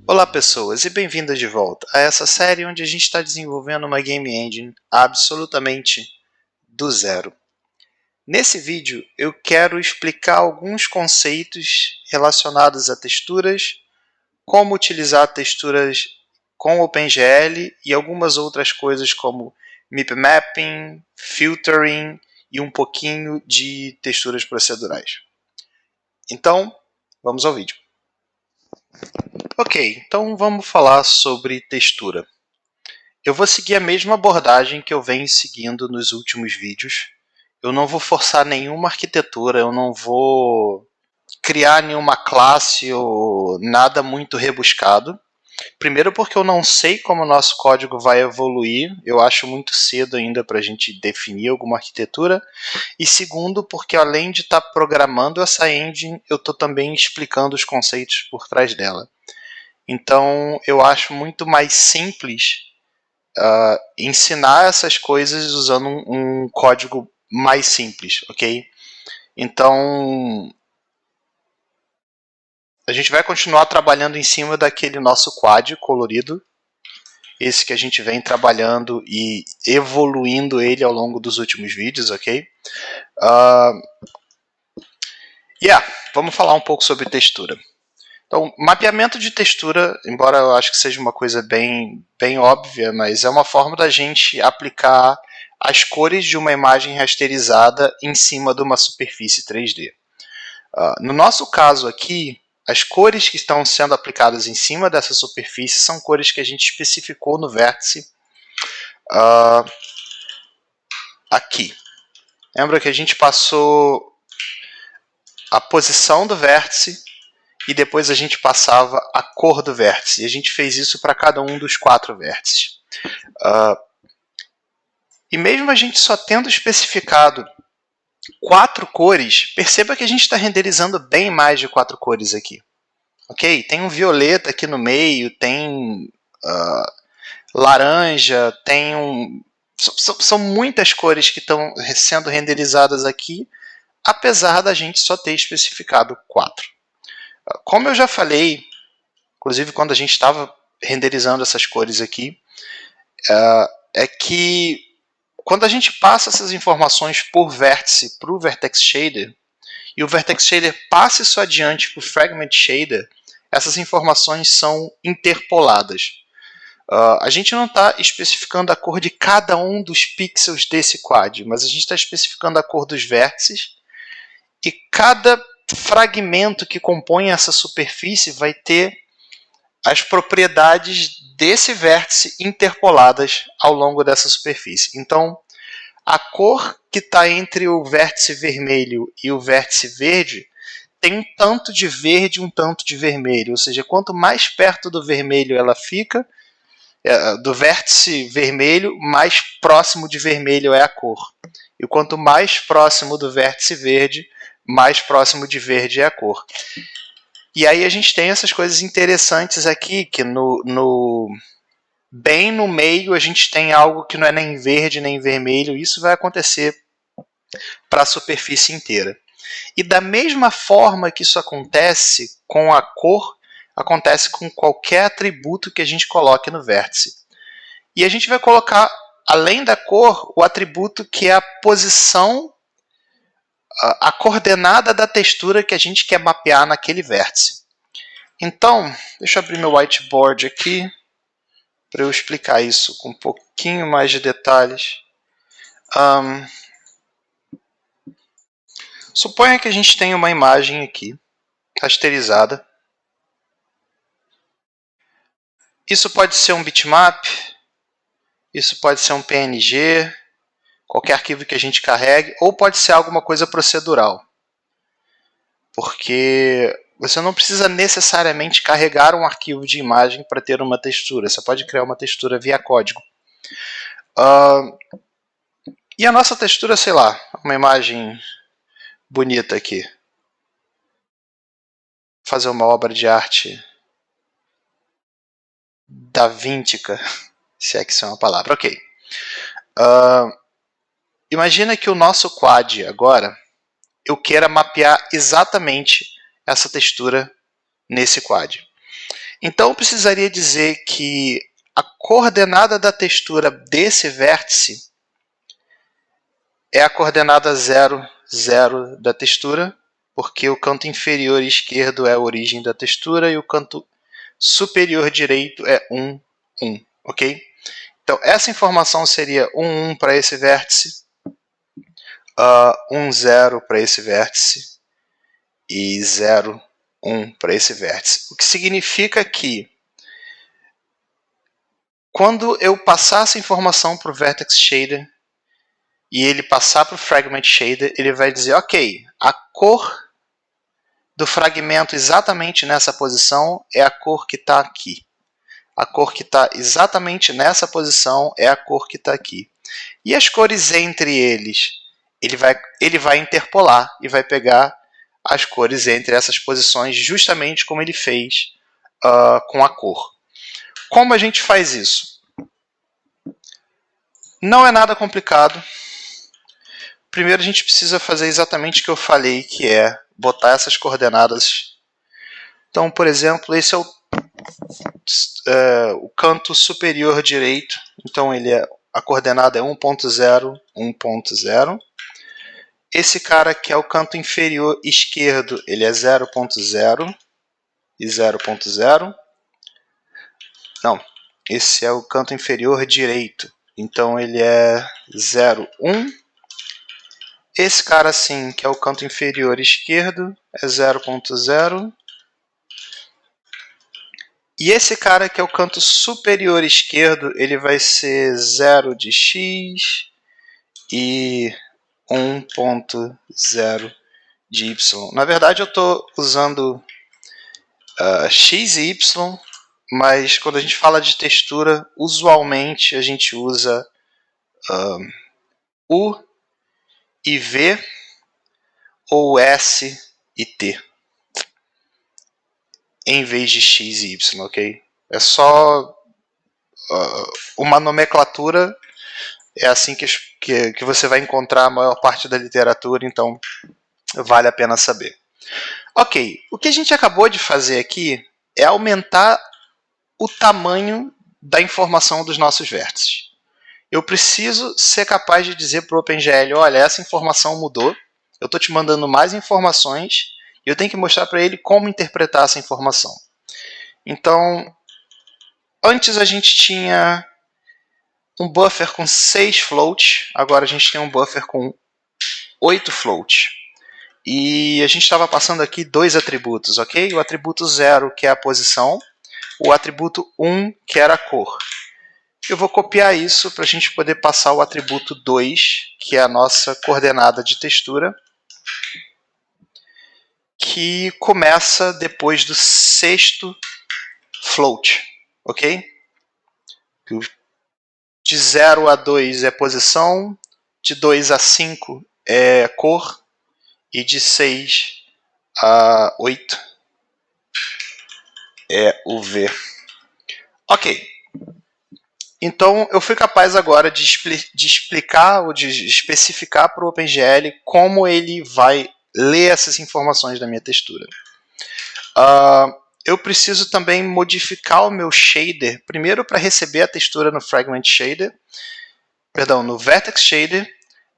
Olá pessoas e bem-vindas de volta a essa série onde a gente está desenvolvendo uma Game Engine absolutamente do zero. Nesse vídeo eu quero explicar alguns conceitos relacionados a texturas, como utilizar texturas com OpenGL e algumas outras coisas como MIP Mapping, Filtering e um pouquinho de texturas procedurais. Então, vamos ao vídeo. Ok, então vamos falar sobre textura. Eu vou seguir a mesma abordagem que eu venho seguindo nos últimos vídeos. Eu não vou forçar nenhuma arquitetura, eu não vou criar nenhuma classe ou nada muito rebuscado. Primeiro porque eu não sei como o nosso código vai evoluir, eu acho muito cedo ainda para a gente definir alguma arquitetura. E segundo porque além de estar programando essa engine, eu estou também explicando os conceitos por trás dela. Então eu acho muito mais simples ensinar essas coisas usando um código mais simples, ok? Então a gente vai continuar trabalhando em cima daquele nosso quad colorido, esse que a gente vem trabalhando e evoluindo ele ao longo dos últimos vídeos, ok? Vamos falar um pouco sobre textura. Então, mapeamento de textura, embora eu acho que seja uma coisa bem óbvia, mas é uma forma da gente aplicar as cores de uma imagem rasterizada em cima de uma superfície 3D. No nosso caso aqui, as cores que estão sendo aplicadas em cima dessa superfície são cores que a gente especificou no vértice aqui. Lembra que a gente passou a posição do vértice e depois a gente passava a cor do vértice. E a gente fez isso para cada um dos 4 vértices. E mesmo a gente só tendo especificado 4 cores, perceba que a gente está renderizando bem mais de 4 cores aqui. Ok? Tem um violeta aqui no meio, tem laranja, tem um... São muitas cores que estão sendo renderizadas aqui, apesar da gente só ter especificado 4. Como eu já falei, inclusive quando a gente estava renderizando essas cores aqui, é que quando a gente passa essas informações por vértice para o Vertex Shader, e o Vertex Shader passa isso adiante para o Fragment Shader, essas informações são interpoladas. A gente não está especificando a cor de cada um dos pixels desse quad, mas a gente está especificando a cor dos vértices, e cada fragmento que compõe essa superfície vai ter as propriedades desse vértice interpoladas ao longo dessa superfície. Então, a cor que está entre o vértice vermelho e o vértice verde tem um tanto de verde e um tanto de vermelho. Ou seja, quanto mais perto do vermelho ela fica, do vértice vermelho, mais próximo de vermelho é a cor. E quanto mais próximo do vértice verde, mais próximo de verde é a cor. E aí a gente tem essas coisas interessantes aqui, que bem no meio a gente tem algo que não é nem verde nem vermelho, e isso vai acontecer para a superfície inteira. E da mesma forma que isso acontece com a cor, acontece com qualquer atributo que a gente coloque no vértice. E a gente vai colocar, além da cor, o atributo que é a posição, a coordenada da textura que a gente quer mapear naquele vértice. Então, deixa eu abrir meu whiteboard aqui para eu explicar isso com um pouquinho mais de detalhes. Suponha que a gente tenha uma imagem aqui, rasterizada. Isso pode ser um bitmap, isso pode ser um PNG, qualquer arquivo que a gente carregue, ou pode ser alguma coisa procedural. Porque você não precisa necessariamente carregar um arquivo de imagem para ter uma textura. Você pode criar uma textura via código. E a nossa textura, sei lá, uma imagem bonita aqui. Vou fazer uma obra de arte davintica, se é que isso é uma palavra. Ok. Imagina que o nosso quad agora, eu queira mapear exatamente essa textura nesse quad. Então eu precisaria dizer que a coordenada da textura desse vértice é a coordenada 0, 0 da textura, porque o canto inferior esquerdo é a origem da textura e o canto superior direito é 1, 1, ok? Então essa informação seria 1, 1 para esse vértice, 1, 0 para esse vértice e 0, 1 para esse vértice. O que significa que quando eu passar essa informação para o Vertex Shader e ele passar para o Fragment Shader, ele vai dizer, ok, a cor do fragmento exatamente nessa posição é a cor que está aqui. A cor que está exatamente nessa posição é a cor que está aqui. E as cores entre eles, ele vai interpolar e vai pegar as cores entre essas posições justamente como ele fez com a cor. Como a gente faz isso? Não é nada complicado. Primeiro a gente precisa fazer exatamente o que eu falei, que é botar essas coordenadas. Então, por exemplo, esse é o canto superior direito. Então a coordenada é 1.0, 1.0. Esse cara aqui é o canto inferior esquerdo, ele é 0.0 e 0.0. Não, esse é o canto inferior direito. Então ele é 0, 1. Esse cara assim, que é o canto inferior esquerdo, é 0.0. E esse cara que é o canto superior esquerdo, ele vai ser 0 de x e 1.0 de y. Na verdade eu estou usando x e y, mas quando a gente fala de textura, usualmente a gente usa u e v ou s e t em vez de x e y, ok? É só uma nomenclatura, é assim que você vai encontrar a maior parte da literatura, então vale a pena saber. Ok, o que a gente acabou de fazer aqui é aumentar o tamanho da informação dos nossos vértices. Eu preciso ser capaz de dizer para o OpenGL, olha, essa informação mudou, eu estou te mandando mais informações e eu tenho que mostrar para ele como interpretar essa informação. Então, antes a gente tinha um buffer com 6 floats, agora a gente tem um buffer com 8 floats. E a gente estava passando aqui dois atributos, ok? O atributo 0, que é a posição, o atributo 1, que era a cor. Eu vou copiar isso para a gente poder passar o atributo 2, que é a nossa coordenada de textura, que começa depois do 6º float, ok? De 0 a 2 é posição, de 2 a 5 é cor, e de 6 a 8 é o V. Ok. Então eu fui capaz agora de explicar ou de especificar para o OpenGL como ele vai ler essas informações da minha textura. Eu preciso também modificar o meu shader, primeiro para receber a textura no Fragment Shader, perdão, no Vertex Shader,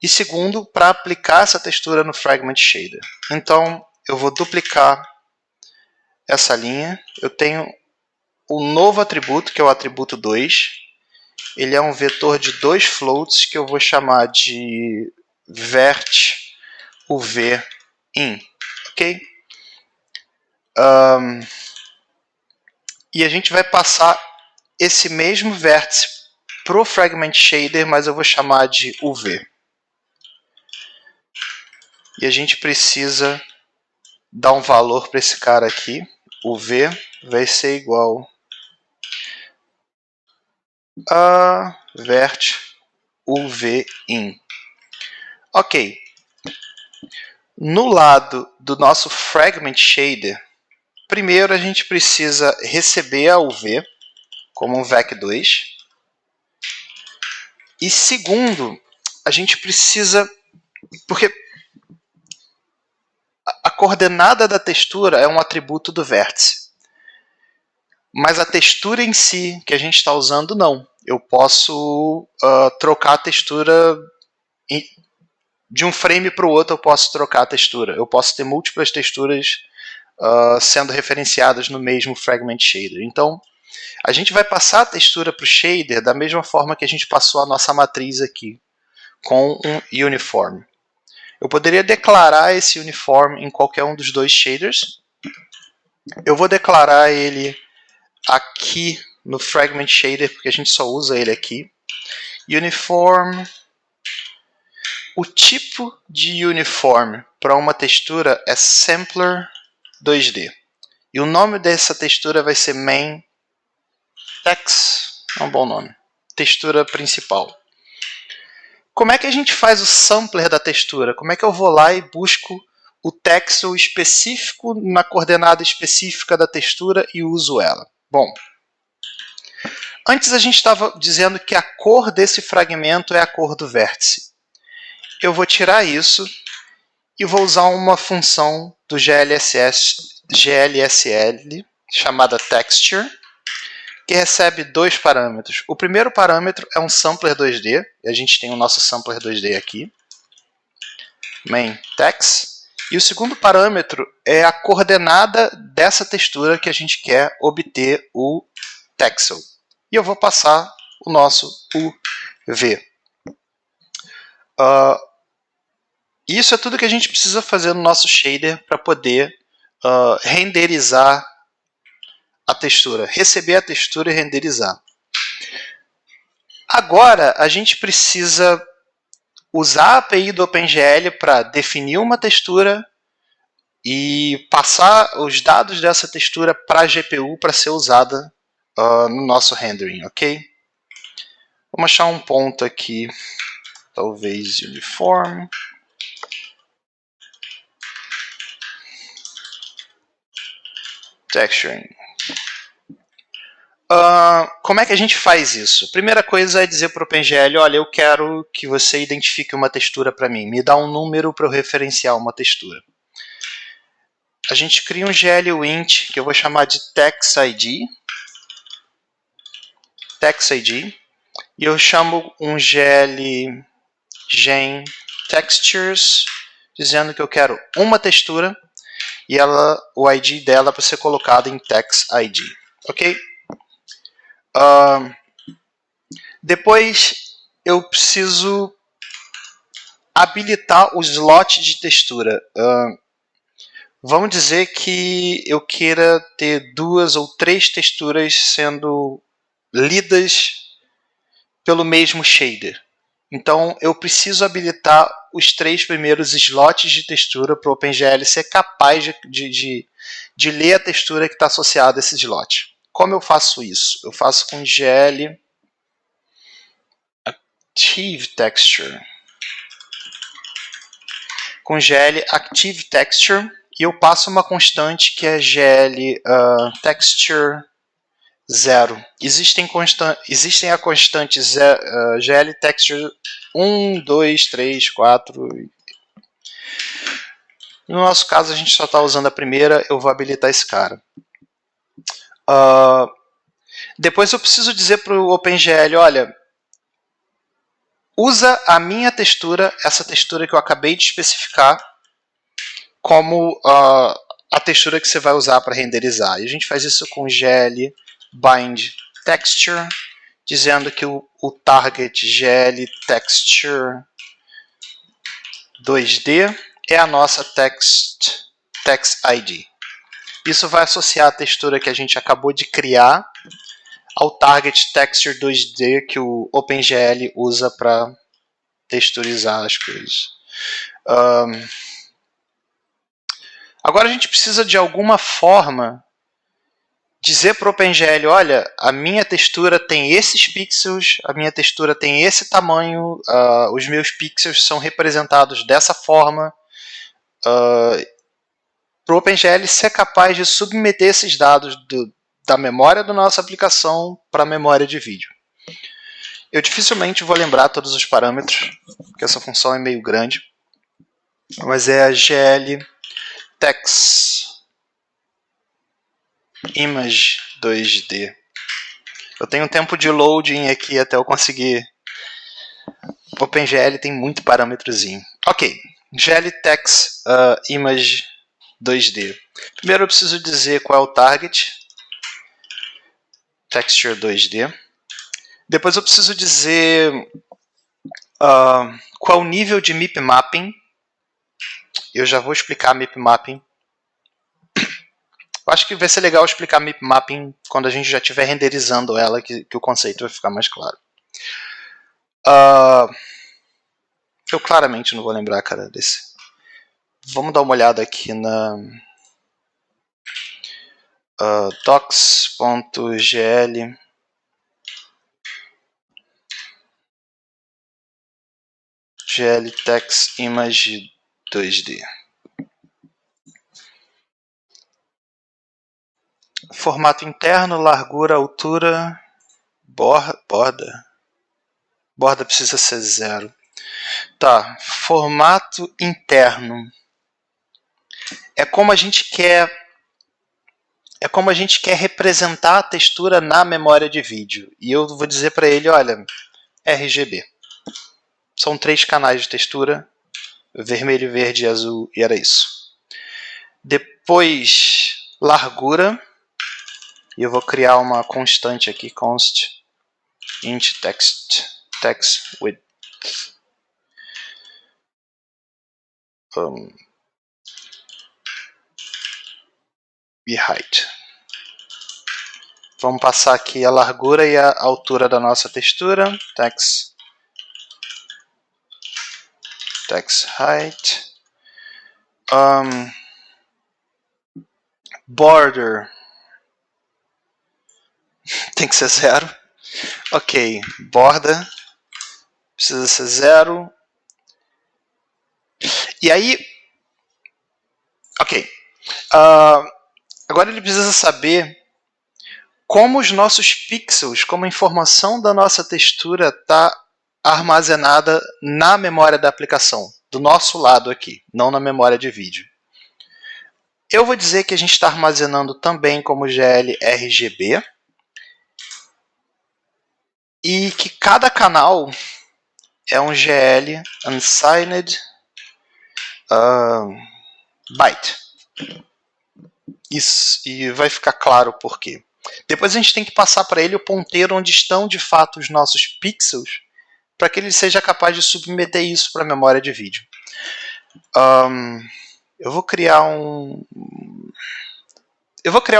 e segundo para aplicar essa textura no Fragment Shader. Então eu vou duplicar essa linha, eu tenho um novo atributo, que é o atributo 2, ele é um vetor de 2 floats que eu vou chamar de vert uv in, ok? E a gente vai passar esse mesmo vértice para o Fragment Shader, mas eu vou chamar de uv. E a gente precisa dar um valor para esse cara aqui. O v vai ser igual a vert uv in. Ok. No lado do nosso Fragment Shader, primeiro a gente precisa receber a UV como um VEC2. E segundo, a gente precisa... Porque a coordenada da textura é um atributo do vértice. mas a textura em si que a gente está usando, não. Eu posso trocar a textura de um frame para o outro, eu posso trocar a textura. Eu posso ter múltiplas texturas sendo referenciadas no mesmo Fragment Shader. Então, a gente vai passar a textura para o shader da mesma forma que a gente passou a nossa matriz aqui, com um uniform. Eu poderia declarar esse uniform em qualquer um dos dois shaders. Eu vou declarar ele aqui no Fragment Shader, porque a gente só usa ele aqui. Uniform. O tipo de uniform para uma textura é Sampler 2D. E o nome dessa textura vai ser Main Text. É um bom nome. Textura principal. Como é que a gente faz o sampler da textura? Como é que eu vou lá e busco o texto específico na coordenada específica da textura e uso ela? Bom, antes a gente estava dizendo que a cor desse fragmento é a cor do vértice. Eu vou tirar isso e vou usar uma função do GLSL chamada Texture, que recebe dois parâmetros. O primeiro parâmetro é um sampler 2D, e a gente tem o nosso sampler 2D aqui, main text, e o segundo parâmetro é a coordenada dessa textura que a gente quer obter o texel. E eu vou passar o nosso UV. Isso é tudo que a gente precisa fazer no nosso shader para poder renderizar a textura, receber a textura e renderizar. Agora, a gente precisa usar a API do OpenGL para definir uma textura e passar os dados dessa textura para a GPU para ser usada no nosso rendering, ok? Vamos achar um ponto aqui, talvez uniform. Texturing. Como é que a gente faz isso? Primeira coisa é dizer para o OpenGL, olha, eu quero que você identifique uma textura para mim. Me dá um número para eu referenciar uma textura. A gente cria um GLWint, que eu vou chamar de TextID. TextID. E eu chamo um GLGen Textures, dizendo que eu quero uma textura e o ID dela para ser colocado em TextID. Ok? Depois eu preciso habilitar o slot de textura. Vamos dizer que eu queira ter 2 ou 3 texturas sendo lidas pelo mesmo shader. Então eu preciso habilitar os 3 primeiros slots de textura para o OpenGL ser capaz de ler a textura que está associada a esse slot. Como eu faço isso? Eu faço com GL Active Texture. Com GL Active Texture e eu passo uma constante que é GL Texture 0. Existem a constante GL Texture 1, 2, 3, 4. No nosso caso a gente só está usando a primeira, eu vou habilitar esse cara. Depois eu preciso dizer para o OpenGL, olha, usa a minha textura, essa textura que eu acabei de especificar, como a textura que você vai usar para renderizar. E a gente faz isso com GL bind texture, dizendo que o target GL texture 2D é a nossa text ID. Isso vai associar a textura que a gente acabou de criar ao target texture 2D que o OpenGL usa para texturizar as coisas. Agora a gente precisa de alguma forma dizer para o OpenGL, olha, a minha textura tem esses pixels, a minha textura tem esse tamanho, os meus pixels são representados dessa forma, para o OpenGL ser capaz de submeter esses dados da memória da nossa aplicação para a memória de vídeo. Eu dificilmente vou lembrar todos os parâmetros, porque essa função é meio grande, mas é a GL Text image 2D. Eu tenho um tempo de loading aqui até eu conseguir. OpenGL tem muito parâmetrozinho. Ok, GL Text Image 2D. Primeiro eu preciso dizer qual é o target. Texture 2D. Depois eu preciso dizer qual o nível de MIP Mapping. Eu já vou explicar MIP Mapping. Eu acho que vai ser legal explicar MIP Mapping quando a gente já estiver renderizando ela, que o conceito vai ficar mais claro. Eu claramente não vou lembrar, cara, desse. Vamos dar uma olhada aqui na docs.gl. GL Text Image 2D. Formato interno, largura, altura, borda. Borda precisa ser 0. Tá, formato interno. É como a gente quer representar a textura na memória de vídeo. E eu vou dizer para ele, olha, RGB. São 3 canais de textura, vermelho, verde e azul, e era isso. Depois, largura. E eu vou criar uma constante aqui, const int text width. E height. Vamos passar aqui a largura e a altura da nossa textura. Text height. Border. Tem que ser 0. Ok. Borda. Precisa ser 0. E aí... Ok. Agora ele precisa saber como os nossos pixels, como a informação da nossa textura está armazenada na memória da aplicação, do nosso lado aqui, não na memória de vídeo. Eu vou dizer que a gente está armazenando também como GL RGB e que cada canal é um GL unsigned byte. Isso, e vai ficar claro por quê. Depois a gente tem que passar para ele o ponteiro onde estão de fato os nossos pixels, para que ele seja capaz de submeter isso para a memória de vídeo. Eu vou criar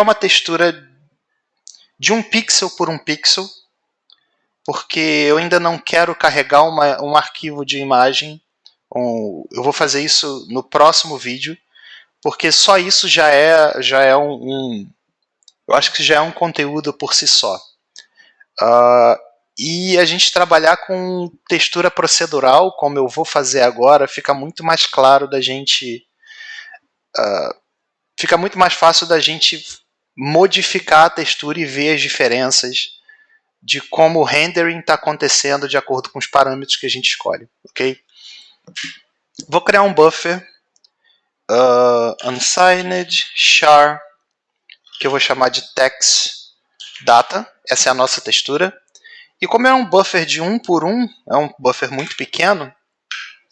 uma textura de 1 pixel por 1 pixel, porque eu ainda não quero carregar um arquivo de imagem. Eu vou fazer isso no próximo vídeo, porque só isso já é eu acho que já é um conteúdo por si só. E a gente trabalhar com textura procedural, como eu vou fazer agora, fica muito mais claro da gente... fica muito mais fácil da gente modificar a textura e ver as diferenças de como o rendering está acontecendo de acordo com os parâmetros que a gente escolhe. Okay? Vou criar um buffer unsigned char, que eu vou chamar de text data. Essa é a nossa textura. E como é um buffer de 1 por 1, é um buffer muito pequeno,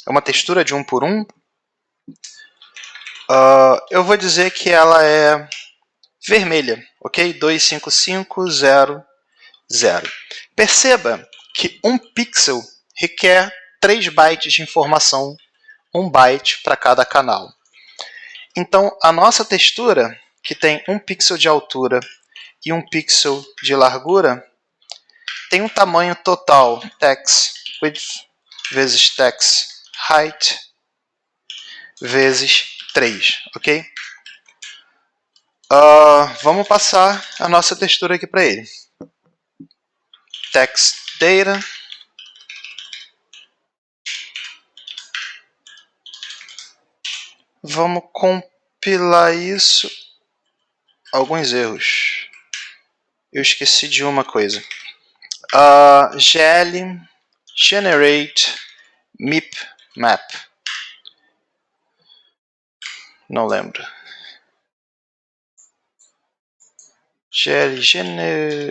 é uma textura de 1 por 1, eu vou dizer que ela é vermelha, ok? 25500. Perceba que 1 pixel requer 3 bytes de informação, 1 byte para cada canal. Então, a nossa textura, que tem 1 pixel de altura e 1 pixel de largura, tem um tamanho total text width vezes text height vezes 3, ok? Vamos passar a nossa textura aqui para ele. Text data. Vamos compilar isso. Alguns erros. Eu esqueci de uma coisa. GL generate MIP map. Não lembro. generate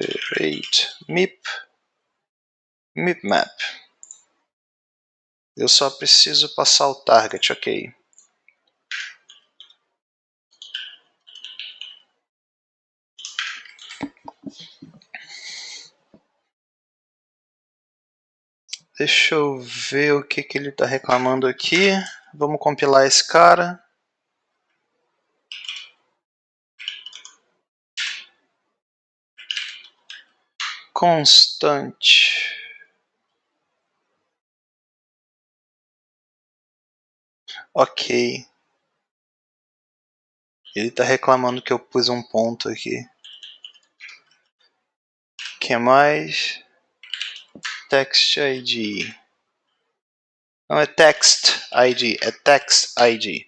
map. Eu só preciso passar o target, ok. Deixa eu ver o que ele está reclamando aqui. Vamos compilar esse cara. Constante. Ok. Ele está reclamando que eu pus um ponto aqui. O que mais? Text ID. Não é text ID, é text ID.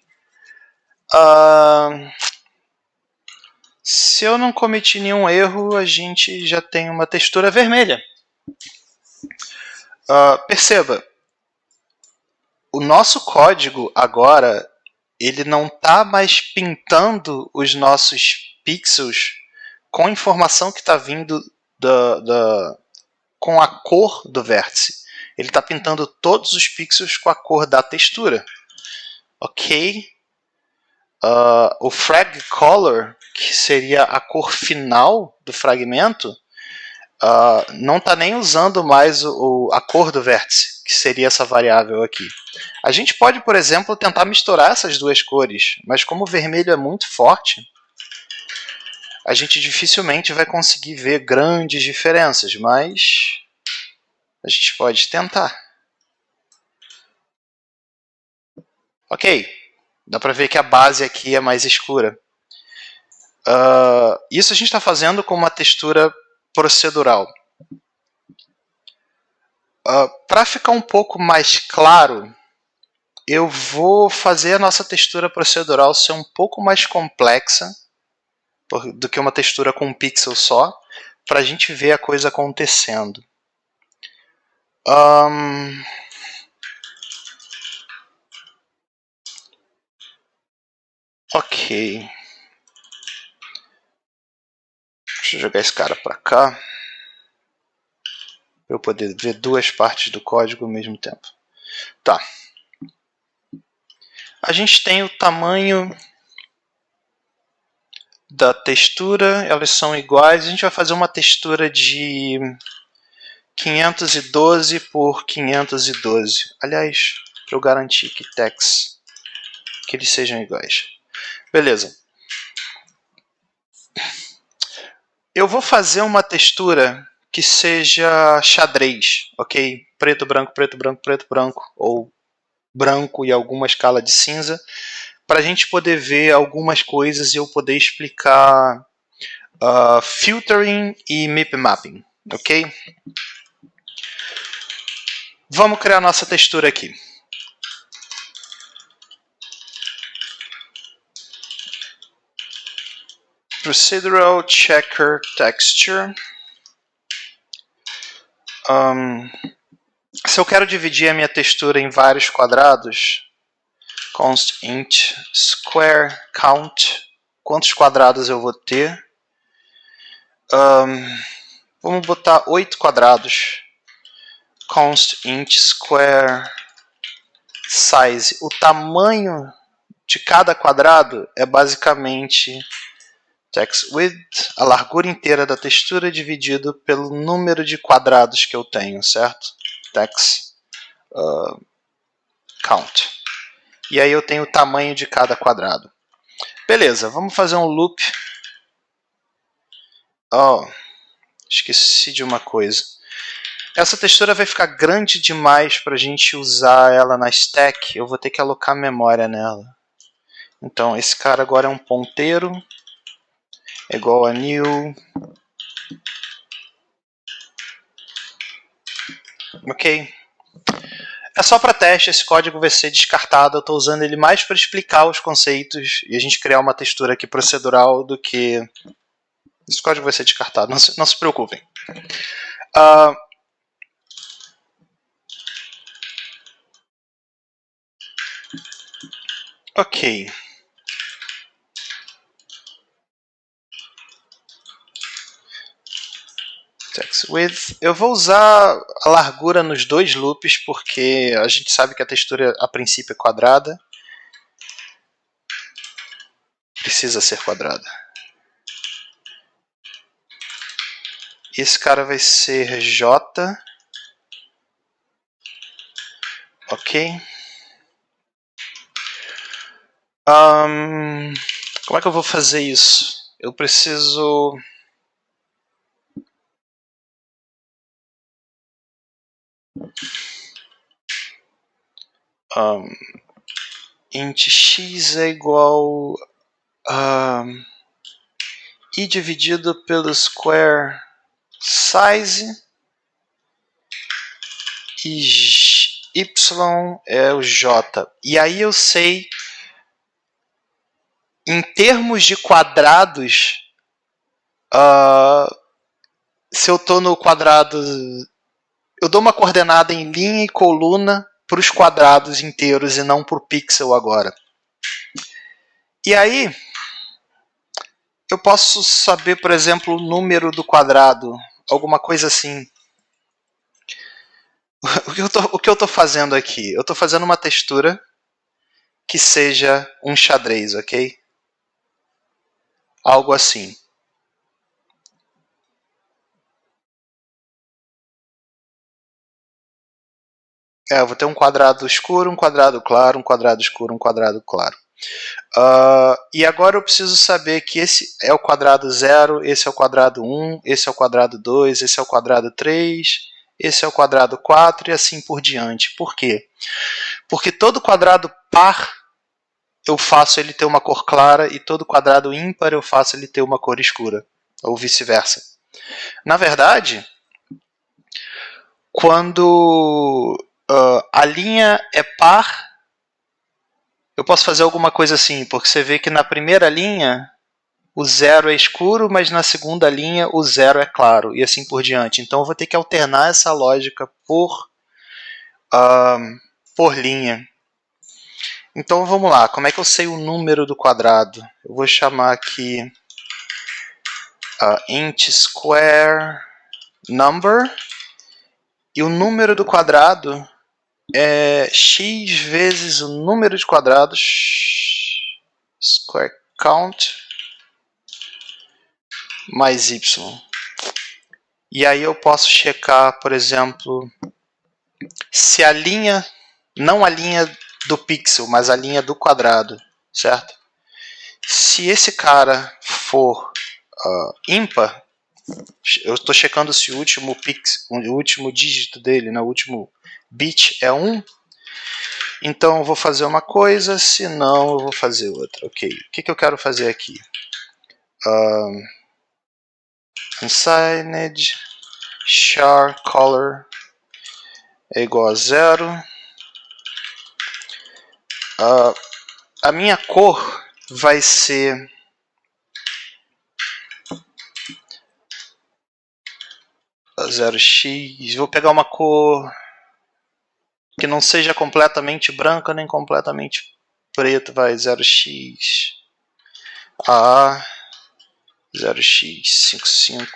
Se eu não cometi nenhum erro, a gente já tem uma textura vermelha. Perceba, o nosso código agora ele não está mais pintando os nossos pixels com a informação que está vindo com a cor do vértice. Ele está pintando todos os pixels com a cor da textura. Ok? O frag color, que seria a cor final do fragmento, não está nem usando mais a cor do vértice, que seria essa variável aqui. A gente pode, por exemplo, tentar misturar essas duas cores, mas como o vermelho é muito forte, a gente dificilmente vai conseguir ver grandes diferenças, mas a gente pode tentar. Ok, dá para ver que a base aqui é mais escura. Isso a gente está fazendo com uma textura procedural. Para ficar um pouco mais claro, eu vou fazer a nossa textura procedural ser um pouco mais complexa do que uma textura com um pixel só, para a gente ver a coisa acontecendo. Ok. Deixa eu jogar esse cara para cá, para eu poder ver duas partes do código ao mesmo tempo. Tá. A gente tem o tamanho da textura, elas são iguais. A gente vai fazer uma textura de 512 por 512. Aliás, para eu garantir que eles sejam iguais. Beleza. Eu vou fazer uma textura que seja xadrez, ok? Preto, branco, preto, branco, preto, branco, ou branco e alguma escala de cinza, para a gente poder ver algumas coisas e eu poder explicar filtering e mip mapping, ok? Vamos criar nossa textura aqui. Procedural checker texture. Se eu quero dividir a minha textura em vários quadrados, const int square count, quantos quadrados eu vou ter? Vamos botar 8 quadrados. Const int square size. O tamanho de cada quadrado é basicamente text width, a largura inteira da textura dividido pelo número de quadrados que eu tenho, certo? Text count. E aí eu tenho o tamanho de cada quadrado. Beleza, vamos fazer um loop. Esqueci de uma coisa. Essa textura vai ficar grande demais para a gente usar ela na stack. Eu vou ter que alocar memória nela. Então, esse cara agora é um ponteiro. É igual a new. Ok. É só para teste, esse código vai ser descartado. Eu estou usando ele mais para explicar os conceitos e a gente criar uma textura aqui procedural do que... Esse código vai ser descartado, não se preocupem. Ok. text width. Eu vou usar a largura nos dois loops, porque a gente sabe que a textura a princípio é quadrada. Precisa ser quadrada. Esse cara vai ser J. Ok. Como é que eu vou fazer isso? Eu preciso... int x é igual a i dividido pelo square size e y é o j. E aí eu sei, em termos de quadrados, se eu estou no quadrado, eu dou uma coordenada em linha e coluna para os quadrados inteiros e não para o pixel agora. E aí, eu posso saber, por exemplo, o número do quadrado, alguma coisa assim. O que eu estou fazendo aqui? Eu estou fazendo uma textura que seja um xadrez, ok? Algo assim. Eu vou ter um quadrado escuro, um quadrado claro, um quadrado escuro, um quadrado claro. E agora eu preciso saber que esse é o quadrado 0, esse é o quadrado 1, esse é o quadrado 2, esse é o quadrado 3, esse é o quadrado 4 e assim por diante. Por quê? Porque todo quadrado par eu faço ele ter uma cor clara e todo quadrado ímpar eu faço ele ter uma cor escura, ou vice-versa. Na verdade, quando a linha é par, eu posso fazer alguma coisa assim, porque você vê que na primeira linha o 0 é escuro, mas na segunda linha o 0 é claro, e assim por diante. Então eu vou ter que alternar essa lógica por linha. Então vamos lá, como é que eu sei o número do quadrado? Eu vou chamar aqui int square number, e o número do quadrado é x vezes o número de quadrados, square count, mais y. E aí eu posso checar, por exemplo, se a linha, não a linha do pixel, mas a linha do quadrado, certo? Se esse cara for ímpar, eu estou checando se o último pixel, o último dígito dele, né, o último bit é 1. Então eu vou fazer uma coisa, se não eu vou fazer outra. Ok, o que eu quero fazer aqui? Unsigned char color é igual a 0. A minha cor vai ser a 0x. Vou pegar uma cor que não seja completamente branca nem completamente preta. Vai 0x a 0x55.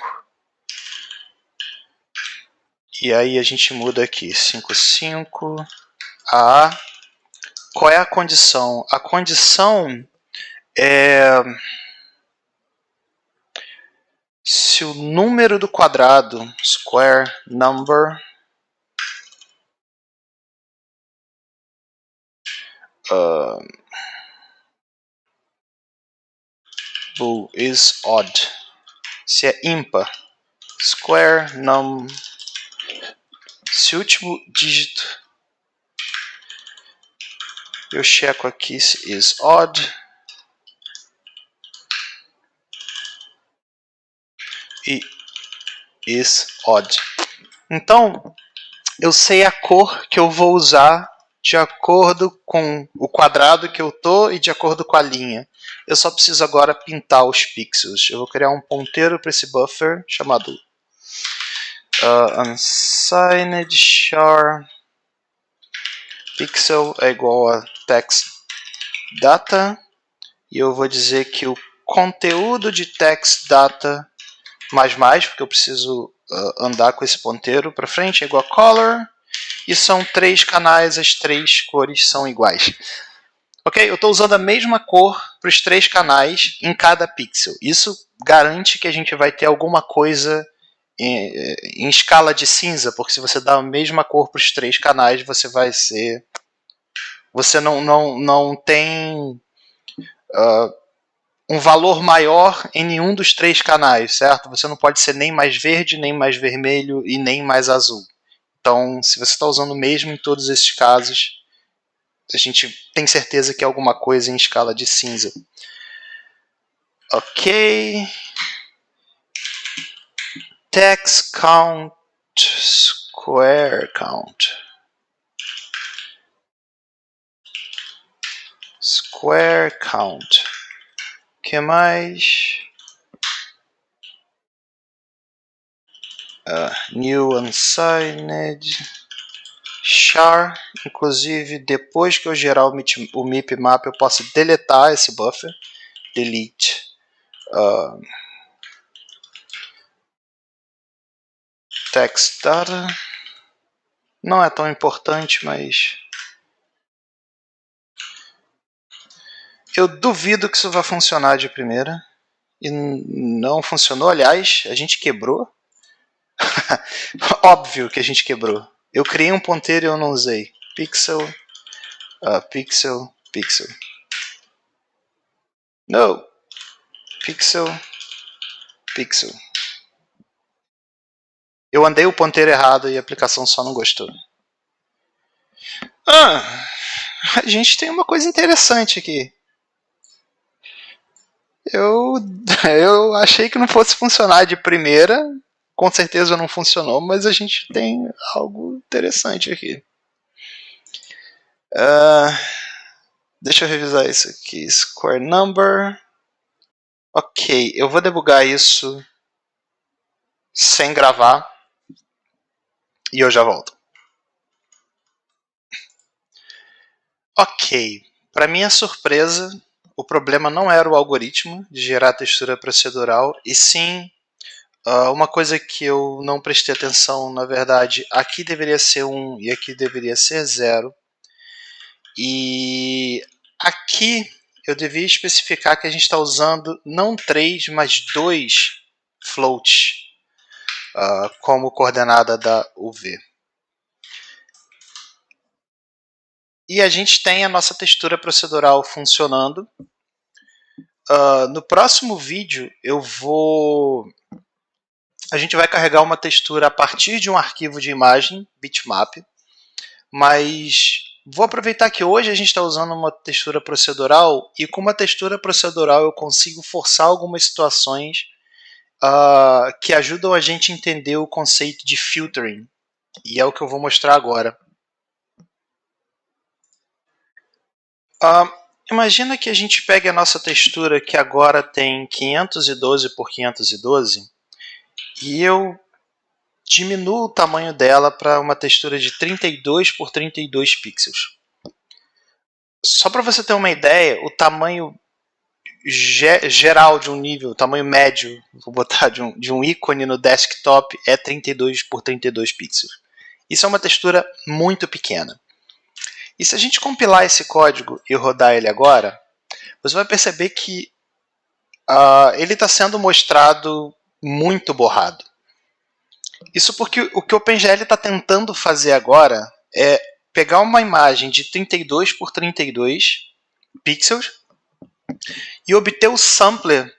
E aí a gente muda aqui 55 a. Qual é a condição? A condição é se o número do quadrado, square number, is odd. Se é ímpar, square num, se o último dígito, eu checo aqui se is odd, e is odd. Então, eu sei a cor que eu vou usar de acordo com o quadrado que eu estou e de acordo com a linha. Eu só preciso agora pintar os pixels. Eu vou criar um ponteiro para esse buffer chamado unsigned char pixel é igual a text data, e eu vou dizer que o conteúdo de text data mais, porque eu preciso andar com esse ponteiro para frente, é igual a color, e são 3 canais, as 3 cores são iguais. Ok? Eu estou usando a mesma cor para os 3 canais em cada pixel. Isso garante que a gente vai ter alguma coisa em escala de cinza, porque se você dá a mesma cor para os 3 canais, você vai ser... Você não tem um valor maior em nenhum dos 3 canais, certo? Você não pode ser nem mais verde, nem mais vermelho e nem mais azul. Então, se você está usando o mesmo em todos esses casos, a gente tem certeza que é alguma coisa em escala de cinza. Ok. Text count, square count. Square count. O que mais? New unsigned. Char. Inclusive, depois que eu gerar o MIP map, eu posso deletar esse buffer. Delete. Text data. Não é tão importante, mas eu duvido que isso vai funcionar de primeira. E não funcionou. Aliás, a gente quebrou. Óbvio que a gente quebrou. Eu criei um ponteiro e eu não usei. Pixel, pixel, pixel. No. Pixel, pixel. Eu andei o ponteiro errado e a aplicação só não gostou. A gente tem uma coisa interessante aqui. Eu achei que não fosse funcionar de primeira. Com certeza não funcionou, mas a gente tem algo interessante aqui. Deixa eu revisar isso aqui. Square number. Ok, eu vou debugar isso sem gravar e eu já volto. Ok, para minha surpresa, o problema não era o algoritmo de gerar textura procedural, e sim uma coisa que eu não prestei atenção, na verdade, aqui deveria ser 1 e aqui deveria ser 0. E aqui eu devia especificar que a gente está usando não 3, mas 2 floats como coordenada da UV. E a gente tem a nossa textura procedural funcionando. No próximo vídeo a gente vai carregar uma textura a partir de um arquivo de imagem, bitmap, mas vou aproveitar que hoje a gente está usando uma textura procedural, e com uma textura procedural eu consigo forçar algumas situações que ajudam a gente a entender o conceito de filtering, e é o que eu vou mostrar agora. Imagina que a gente pegue a nossa textura, que agora tem 512 por 512, e eu diminuo o tamanho dela para uma textura de 32 por 32 pixels. Só para você ter uma ideia, o tamanho geral de um nível, o tamanho médio, vou botar de um ícone no desktop, é 32 por 32 pixels. Isso é uma textura muito pequena. E se a gente compilar esse código e rodar ele agora, você vai perceber que ele está sendo mostrado muito borrado. Isso porque o que o OpenGL está tentando fazer agora é pegar uma imagem de 32 por 32 pixels e obter o sampler,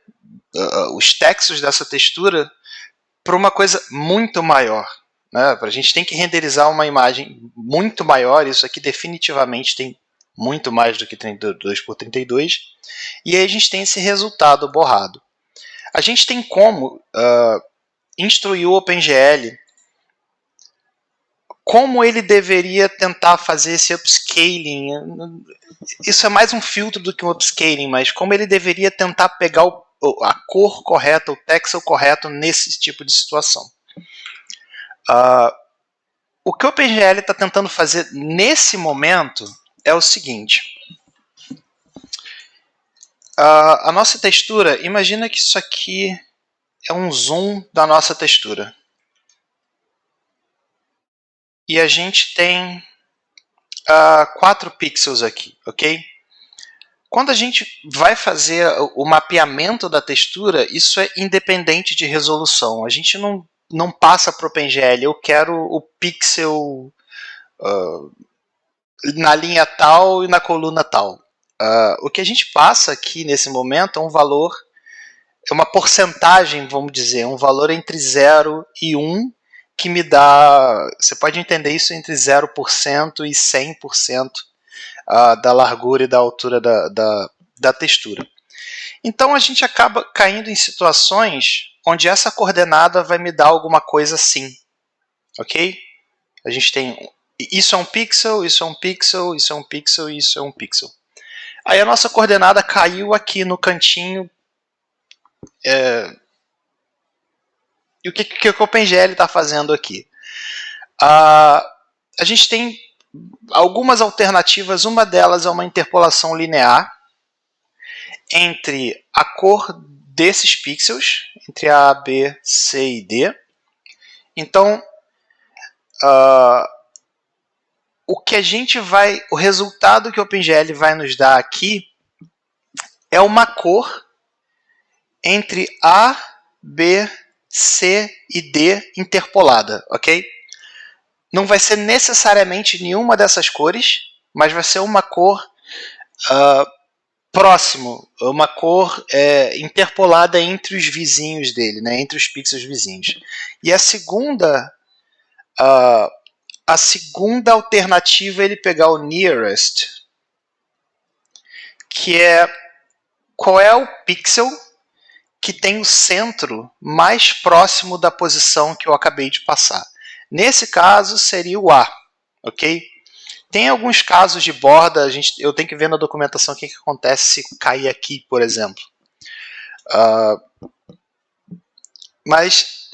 os textos dessa textura, para uma coisa muito maior. A gente tem que renderizar uma imagem muito maior, isso aqui definitivamente tem muito mais do que 32 por 32, e aí a gente tem esse resultado borrado. A gente tem como instruir o OpenGL como ele deveria tentar fazer esse upscaling. Isso é mais um filtro do que um upscaling, mas como ele deveria tentar pegar a cor correta, o texel correto nesse tipo de situação. O que o OpenGL está tentando fazer nesse momento é o seguinte. A nossa textura, imagina que isso aqui é um zoom da nossa textura. e a gente tem 4 pixels aqui, ok? Quando a gente vai fazer o mapeamento da textura, isso é independente de resolução. A gente não passa para o OpenGL, eu quero o pixel na linha tal e na coluna tal. O que a gente passa aqui nesse momento é um valor, é uma porcentagem, vamos dizer, um valor entre 0 e 1, que me dá, você pode entender isso entre 0% e 100% da largura e da altura da textura. Então a gente acaba caindo em situações onde essa coordenada vai me dar alguma coisa assim, ok? A gente tem, isso é um pixel, isso é um pixel, isso é um pixel e isso é um pixel. Aí a nossa coordenada caiu aqui no cantinho. E o que o OpenGL está fazendo aqui? A gente tem algumas alternativas, uma delas é uma interpolação linear entre a cor desses pixels, entre A, B, C e D. Então, o resultado que o OpenGL vai nos dar aqui é uma cor entre A, B, C e D interpolada, ok? Não vai ser necessariamente nenhuma dessas cores, mas vai ser uma cor próximo, uma cor interpolada entre os vizinhos dele, né, entre os pixels vizinhos. E a segunda alternativa é ele pegar o nearest, que é qual é o pixel que tem o centro mais próximo da posição que eu acabei de passar. Nesse caso seria o A, ok? Tem alguns casos de borda, eu tenho que ver na documentação o que acontece se cair aqui, por exemplo. Mas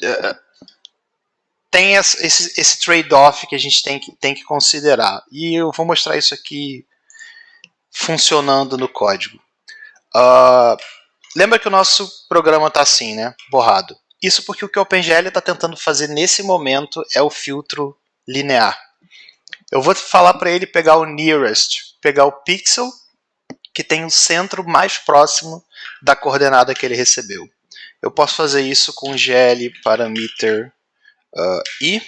tem esse trade-off que a gente tem que considerar. E eu vou mostrar isso aqui funcionando no código. Lembra que o nosso programa está assim, né? Borrado. Isso porque o que o OpenGL está tentando fazer nesse momento é o filtro linear. Eu vou falar para ele pegar o nearest, pegar o pixel que tem o centro mais próximo da coordenada que ele recebeu. Eu posso fazer isso com gl parameter i,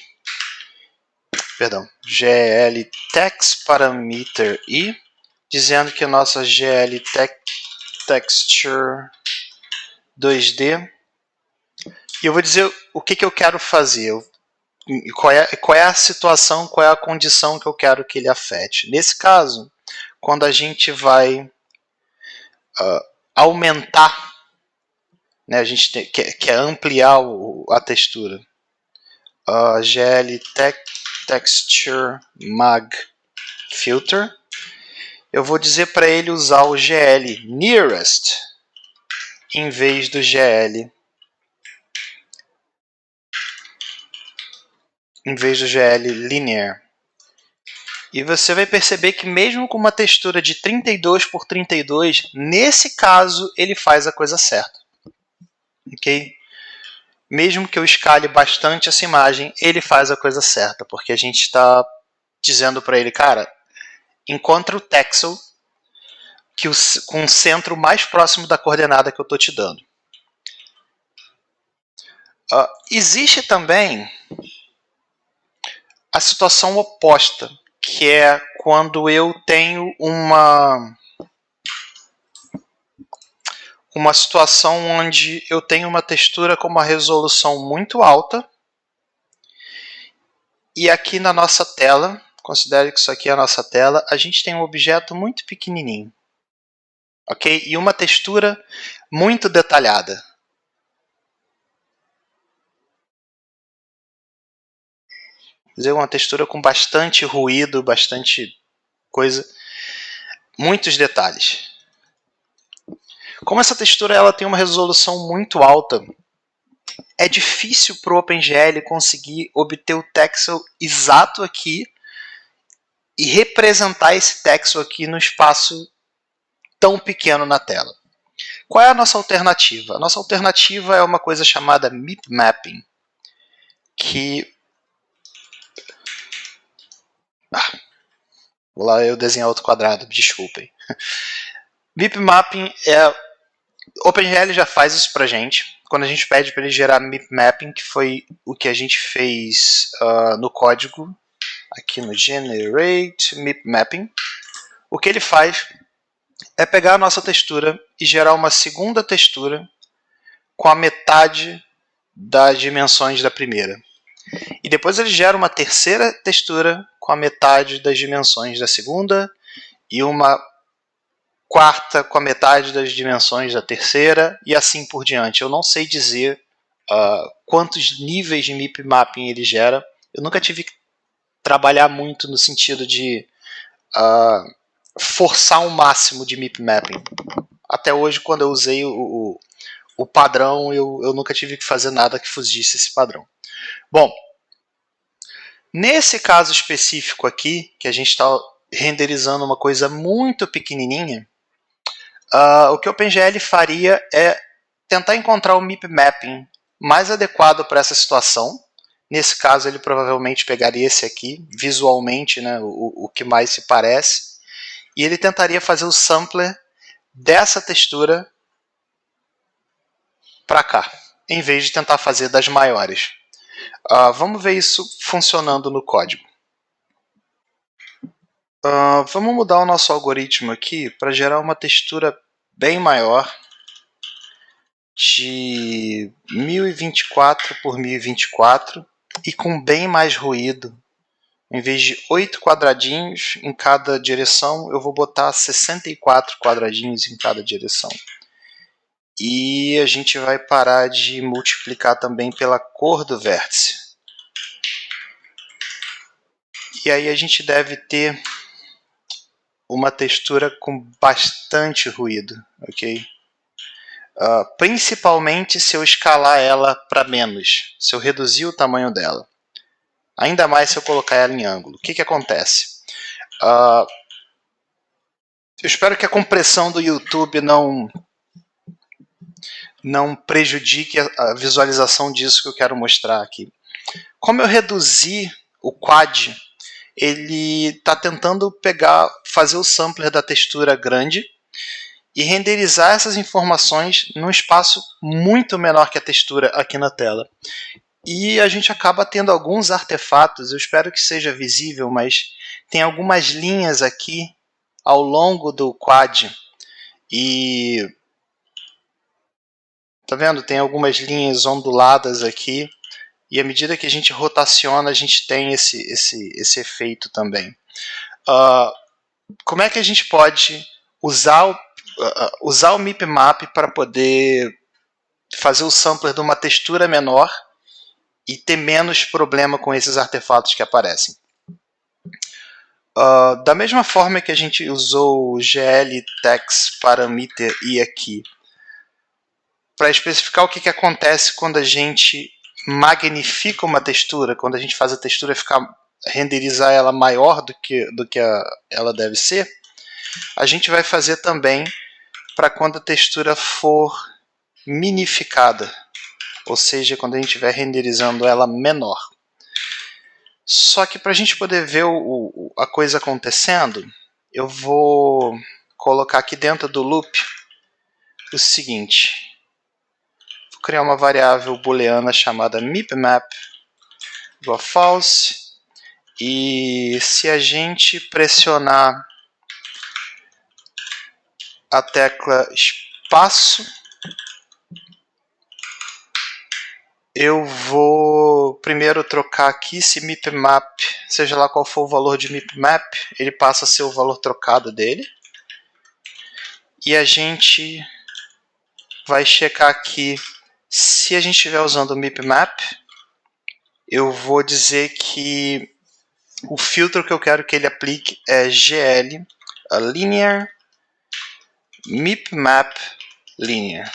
gl text parameter i, dizendo que a nossa gl texture 2D, e eu vou dizer o que eu quero fazer, qual é a situação, qual é a condição que eu quero que ele afete. Nesse caso, quando a gente vai aumentar, né, a gente quer ampliar a textura, gl texture mag filter, eu vou dizer para ele usar o gl nearest em vez do gl linear. E você vai perceber que mesmo com uma textura de 32 por 32, nesse caso ele faz a coisa certa. Ok? Mesmo que eu escale bastante essa imagem, ele faz a coisa certa, porque a gente está dizendo para ele, cara, encontra o texel com o centro mais próximo da coordenada que eu estou te dando. Existe também a situação oposta, que é quando eu tenho uma situação onde eu tenho uma textura com uma resolução muito alta, e aqui na nossa tela, considere que isso aqui é a nossa tela, a gente tem um objeto muito pequenininho, ok? E uma textura muito detalhada. Quer dizer, uma textura com bastante ruído, bastante coisa, muitos detalhes. Como essa textura ela tem uma resolução muito alta, é difícil para o OpenGL conseguir obter o texel exato aqui e representar esse texel aqui no espaço tão pequeno na tela. Qual é a nossa alternativa? A nossa alternativa é uma coisa chamada MIP Mapping, que Lá eu desenhar outro quadrado, desculpem. MIP Mapping OpenGL já faz isso pra gente. Quando a gente pede para ele gerar MIP Mapping, que foi o que a gente fez no código, aqui no Generate MIP Mapping, o que ele faz é pegar a nossa textura e gerar uma segunda textura com a metade das dimensões da primeira. E depois ele gera uma terceira textura com a metade das dimensões da segunda e uma quarta com a metade das dimensões da terceira e assim por diante. Eu não sei dizer quantos níveis de MIP Mapping ele gera. Eu nunca tive que trabalhar muito no sentido de forçar um máximo de MIP Mapping. Até hoje, quando eu usei o padrão, eu nunca tive que fazer nada que fugisse esse padrão. Bom, nesse caso específico aqui, que a gente está renderizando uma coisa muito pequenininha, o que o OpenGL faria é tentar encontrar o MIP Mapping mais adequado para essa situação. Nesse caso, ele provavelmente pegaria esse aqui, visualmente, né, o que mais se parece, e ele tentaria fazer o sampler dessa textura para cá, em vez de tentar fazer das maiores. Vamos ver isso funcionando no código. Vamos mudar o nosso algoritmo aqui para gerar uma textura bem maior, de 1024 por 1024 e com bem mais ruído. Em vez de 8 quadradinhos em cada direção, eu vou botar 64 quadradinhos em cada direção. E a gente vai parar de multiplicar também pela cor do vértice. E aí a gente deve ter uma textura com bastante ruído, ok? Principalmente se eu escalar ela para menos, se eu reduzir o tamanho dela. Ainda mais se eu colocar ela em ângulo. O que acontece? Eu espero que a compressão do YouTube não prejudique a visualização disso que eu quero mostrar aqui. Como eu reduzi o quad, ele está tentando fazer o sampler da textura grande e renderizar essas informações num espaço muito menor que a textura aqui na tela. E a gente acaba tendo alguns artefatos, eu espero que seja visível, mas tem algumas linhas aqui ao longo do quad. E tá vendo? Tem algumas linhas onduladas aqui. E à medida que a gente rotaciona, a gente tem esse efeito também. Como é que a gente pode usar o MIP Map para poder fazer o sampler de uma textura menor e ter menos problema com esses artefatos que aparecem? Da mesma forma que a gente usou o GL Text Parameter I aqui para especificar o que acontece quando a gente magnifica uma textura, quando a gente faz a textura renderizar ela maior do que ela deve ser, a gente vai fazer também para quando a textura for minificada, ou seja, quando a gente estiver renderizando ela menor. Só que para a gente poder ver a coisa acontecendo, eu vou colocar aqui dentro do loop o seguinte. Vou criar uma variável booleana chamada mipmap igual a false. E se a gente pressionar a tecla espaço, eu vou primeiro trocar aqui se mipmap, seja lá qual for o valor de mipmap, ele passa a ser o valor trocado dele. E a gente vai checar aqui, se a gente estiver usando o mipmap, eu vou dizer que o filtro que eu quero que ele aplique é GL, Linear mipmap linear.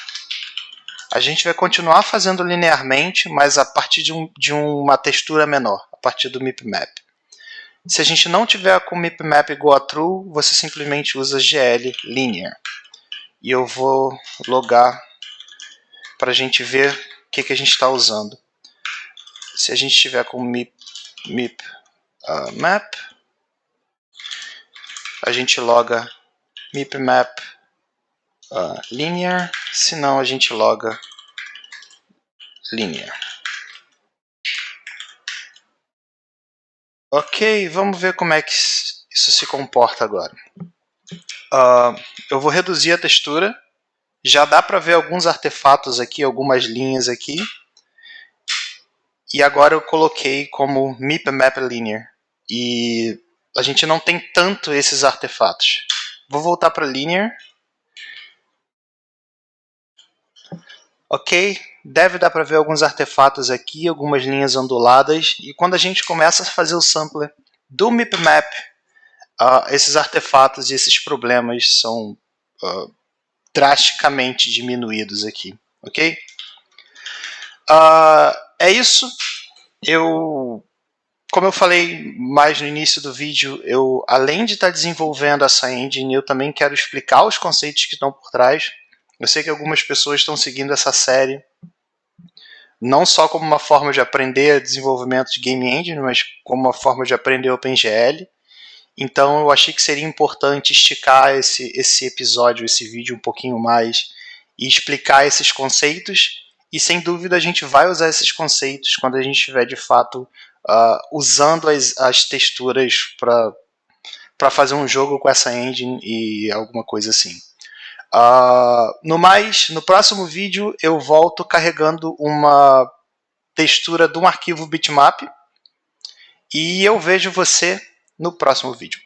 A gente vai continuar fazendo linearmente, mas a partir de uma textura menor, a partir do mipmap. Se a gente não tiver com mipmap igual a true, você simplesmente usa GL linear. E eu vou logar para a gente ver o que a gente está usando. Se a gente tiver com mipmap, a gente loga mipmap linear, se não a gente loga linear. Ok, vamos ver como é que isso se comporta agora. Eu vou reduzir a textura. Já dá para ver alguns artefatos aqui, algumas linhas aqui. E agora eu coloquei como mipmap linear. E a gente não tem tanto esses artefatos. Vou voltar para linear. Ok, deve dar para ver alguns artefatos aqui, algumas linhas onduladas. E quando a gente começa a fazer o sampler do mipmap, esses artefatos e esses problemas são drasticamente diminuídos aqui, ok? É isso. Como eu falei mais no início do vídeo, além de estar desenvolvendo essa engine, eu também quero explicar os conceitos que estão por trás. Eu sei que algumas pessoas estão seguindo essa série não só como uma forma de aprender desenvolvimento de Game Engine, mas como uma forma de aprender OpenGL. Então eu achei que seria importante esticar esse episódio, esse vídeo um pouquinho mais e explicar esses conceitos. E sem dúvida a gente vai usar esses conceitos quando a gente estiver de fato usando as texturas para fazer um jogo com essa engine e alguma coisa assim. No próximo vídeo eu volto carregando uma textura de um arquivo bitmap e eu vejo você no próximo vídeo.